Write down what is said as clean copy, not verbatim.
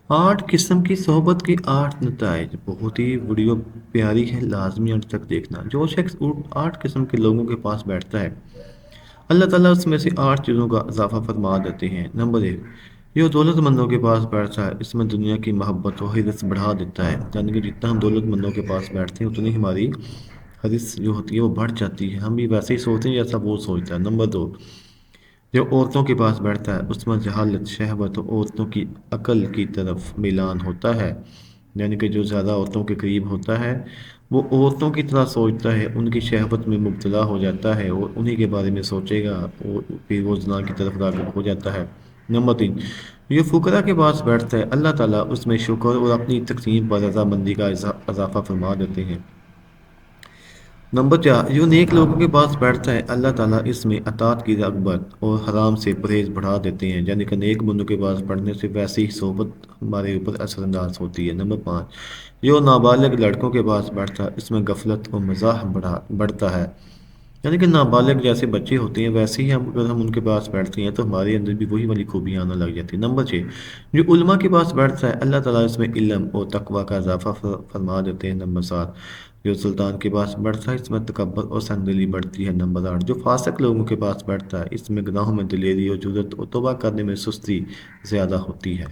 آٹھ قسم کی صحبت کی آٹھ نتائج بہت ہی ویڈیو پیاری ہے، لازمی انت تک دیکھنا۔ جو شخص آٹھ قسم کے لوگوں کے پاس بیٹھتا ہے اللہ تعالیٰ اس میں سے آٹھ چیزوں کا اضافہ فرما دیتے ہیں۔ نمبر ایک، جو دولت مندوں کے پاس بیٹھتا ہے اس میں دنیا کی محبت و حرص بڑھا دیتا ہے، یعنی کہ جتنا ہم دولت مندوں کے پاس بیٹھتے ہیں اتنی ہماری حرص جو ہوتی ہے وہ بڑھ جاتی ہے، ہم بھی ویسے ہی سوچتے ہیں جیسا وہ سوچتا ہے۔ نمبر دو، جو عورتوں کے پاس بیٹھتا ہے اس میں جہالت، شہوت اور عورتوں کی عقل کی طرف میلان ہوتا ہے، یعنی کہ جو زیادہ عورتوں کے قریب ہوتا ہے وہ عورتوں کی طرح سوچتا ہے، ان کی شہوت میں مبتلا ہو جاتا ہے اور انہی کے بارے میں سوچے گا اور پھر وہ زنا کی طرف راغب ہو جاتا ہے۔ نمبر تین، جو فقراء کے پاس بیٹھتا ہے اللہ تعالیٰ اس میں شکر اور اپنی تقسیم پر رضامندی کا اضافہ فرما دیتے ہیں۔ نمبر چار، جو نیک لوگوں کے پاس بیٹھتا ہے اللہ تعالیٰ اس میں اطاعت کی رغبت اور حرام سے پرہیز بڑھا دیتے ہیں، یعنی کہ نیک بندوں کے پاس پڑھنے سے ویسی ہی صحبت ہمارے اوپر اثر انداز ہوتی ہے۔ نمبر پانچ، جو نابالغ لڑکوں کے پاس بیٹھتا ہے اس میں غفلت اور مزاح بڑھتا ہے، یعنی کہ نابالغ جیسے بچے ہوتے ہیں ویسے ہی اگر ہم ان کے پاس بیٹھتے ہیں تو ہمارے اندر بھی وہی والی خوبیاں آنا لگ جاتی ہیں۔ نمبر چھ، جو علماء کے پاس بیٹھتا ہے اللہ تعالیٰ اس میں علم اور تقوی کا اضافہ فرما دیتے ہیں۔ نمبر سات، جو سلطان کے پاس بیٹھتا ہے اس میں تکبر اور سنگدلی بڑھتی ہے۔ نمبر آٹھ، جو فاسق لوگوں کے پاس بیٹھتا ہے اس میں گناہوں میں دلیری اور جرات اور توبہ کرنے میں سستی زیادہ ہوتی ہے۔